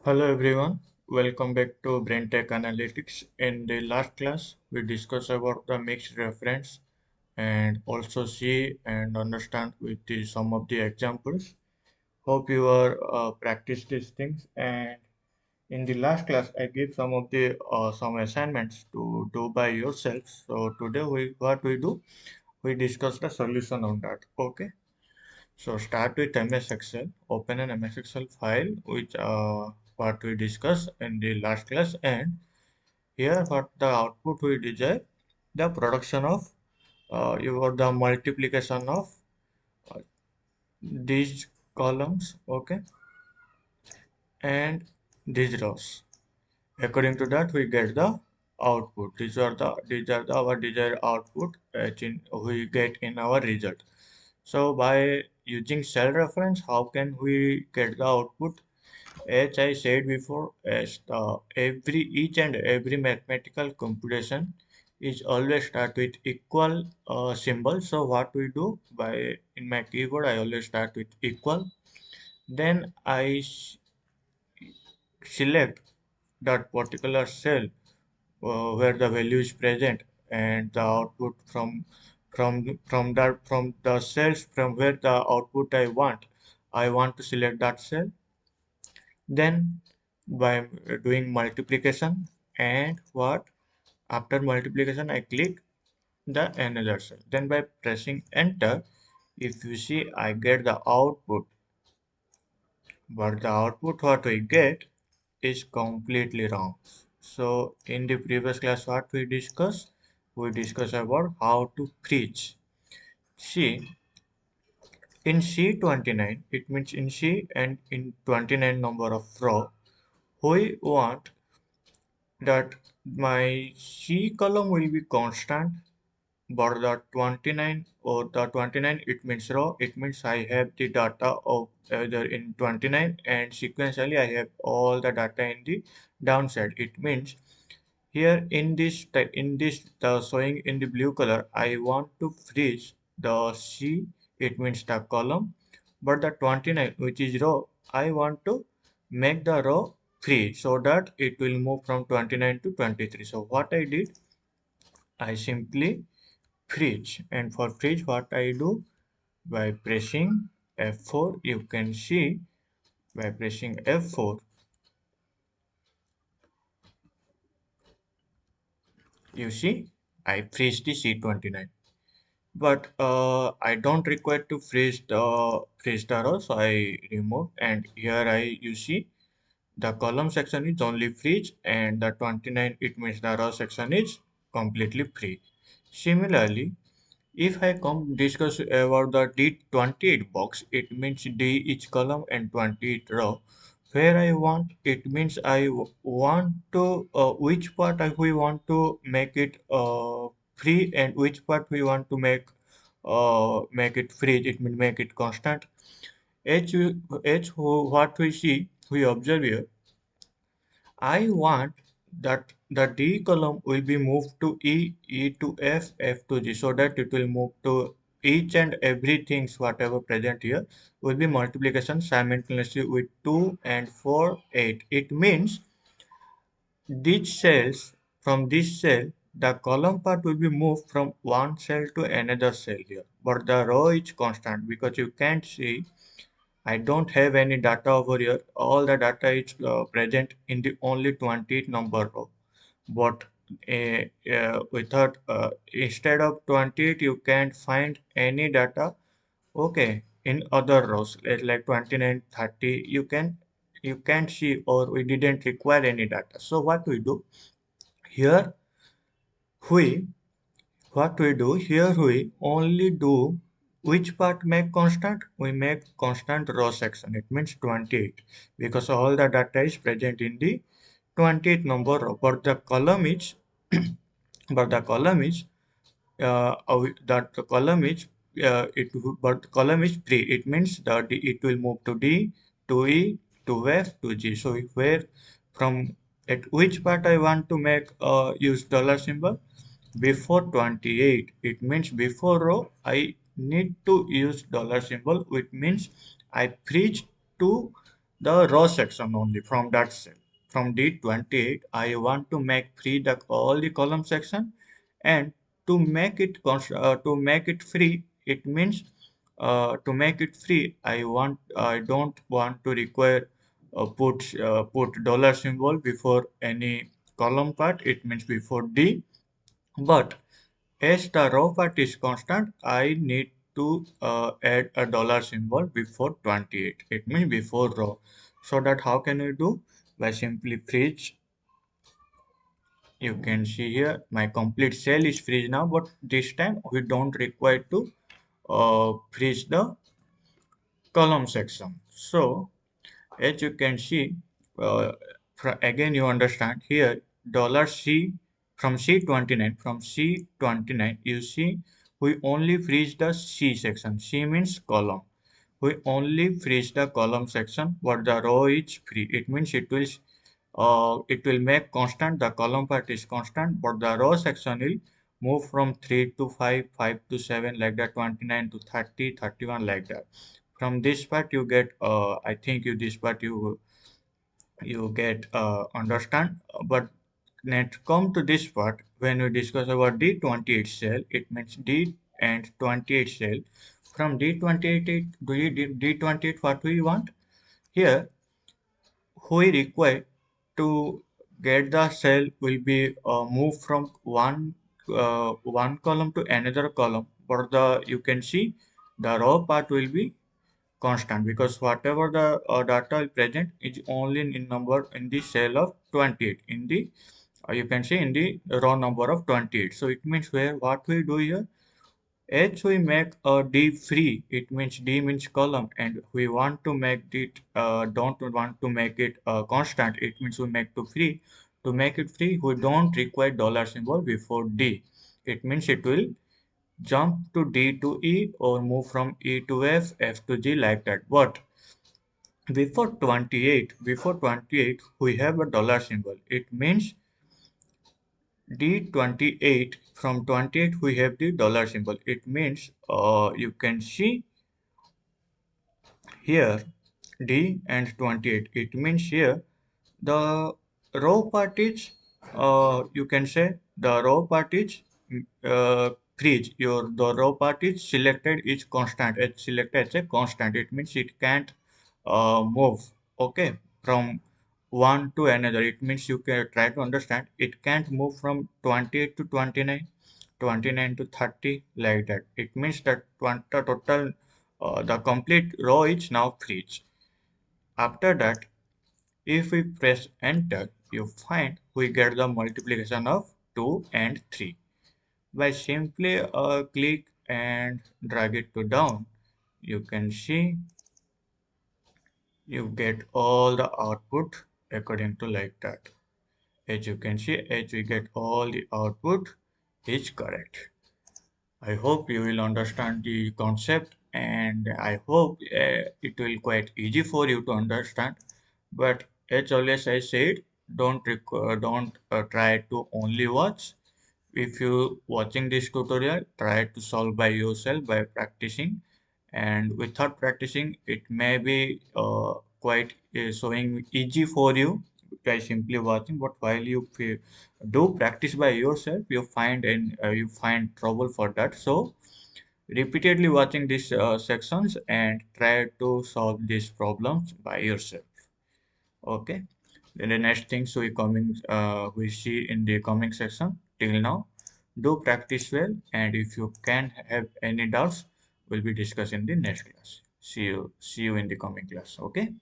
Hello everyone, welcome back to Brain Tech Analytics. In the last class, we discussed about the mixed reference and also see and understand with some of the examples. Hope you are practice these things. And in the last class, I gave some of the some assignments to do by yourself. So today, what we do, we discuss the solution on that. Okay. So start with MS Excel, open an MS Excel file, which what we discussed in the last class, and here what the output we desire, the production of the multiplication of uh, these columns, okay, and these rows. According to that, we get the output. These are the our desired output, we get in our result. So by using cell reference, how can we get the output? As I said before, as every each and every mathematical computation is always start with equal symbol. So what we do by in my keyboard, I always start with equal. Then select that particular cell where the value is present, and the output from the cells from where the output I want to select that cell. Then by doing multiplication, and what after multiplication I click the another cell. Then by pressing enter, if you see, I get the output, but the output what we get is completely wrong. So in the previous class what we discussed about how to preach. See, in C29, it means in C and in 29 number of row, we want that my C column will be constant, but the 29 or the 29 it means row, it means I have the data of either in 29 and sequentially I have all the data in the downside. It means here in this the showing in the blue color, I want to freeze the C, it means the column, but the 29 which is row, I want to make the row free so that it will move from 29 to 23. So what I did, I simply freeze, and for freeze what I do, by pressing F4, you can see by pressing F4, you see I freeze the C29. But I don't require to freeze the row, so I remove, and here you see the column section is only freeze, and the 29 it means the row section is completely free. Similarly, if I come discuss about the D28 box, it means D each column and 28 row. Where I want, it means want to which part we want to make it free, and which part we want to make it free. It means make it constant. What we see, we observe here, I want that the D column will be moved to E, E to F, F to G, so that it will move to each and everything whatever present here will be multiplication simultaneously with 2 and 4, 8. It means these cells, from this cell, the column part will be moved from one cell to another cell here. But the row is constant because you can't see, I don't have any data over here. All the data is present in the only 28 number row. But without instead of 28, you can't find any data. Okay, in other rows like 29, 30, you can't see, or we didn't require any data. So what we do here, we we only do which part make constant? We make constant row section. It means 28 because all the data is present in the 28th number row. But the column is but the column is that the column is it but the column is free. It means that it will move to D, to E, to F, to G. So where from at which part I want to make use dollar symbol, before 28, it means before row I need to use dollar symbol, which means I freeze to the row section only from that cell. From D28, I want to make free the all the column section, and to make it free, it means to make it free, I don't want to require put dollar symbol before any column part. It means before D, but as the row part is constant, I need to add a dollar symbol before 28. It means before row. So that how can we do? By simply freeze. You can see here my complete cell is freeze now, but this time we don't require to freeze the column section. So as you can see, uh, again you understand here dollar C from C29 from C29 you see we only freeze the C section. C means column. We only freeze the column section, but the row is free. It means it will make constant. The column part is constant, but the row section will move from 3 to 5, 5 to 7 like that, 29 to 30, 31 like that. From this part you get I think you this part you get understand, but let's come to this part. When we discuss about D28 cell, it means D and 28 cell. From D28 do you D28 what we want here, we require to get the cell will be moved from one column to another column, but the you can see the row part will be constant because whatever the data is present is only in number in the cell of 28 in the you can see in the row number of 28. So it means where what we do here, as we make a D free, it means D means column, and we want to make it don't want to make it constant. It means we make to free. To make it free, we don't require dollar symbol before D. It means it will jump to D to E or move from E to F, F to G like that. But before 28, we have a dollar symbol. It means D28 from 28 we have the dollar symbol. It means you can see here D and 28. It means here the row part is you can say the row part is freeze. Your the row part is selected is constant. It's selected as a constant. It means it can't move. Okay, from one to another. It means you can try to understand. It can't move from 28 to 29, 29 to 30 like that. It means that the total the complete row is now freeze. After that, if we press enter, you find we get the multiplication of 2 and 3. By simply click and drag it to down, you can see you get all the output according to like that. As you can see, as we get all the output is correct. I hope you will understand the concept, and I hope it will quite easy for you to understand. But as always I said, don't try to only watch. If you watching this tutorial, try to solve by yourself by practicing, and without practicing it may be quite showing easy for you by simply watching, but while you do practice by yourself you find and you find trouble for that. So repeatedly watching these sections and try to solve these problems by yourself. Okay, then the next things we see in the coming section. Till now, do practice well, and if you can have any doubts, we'll be discussing the next class. See you in the coming class. Okay.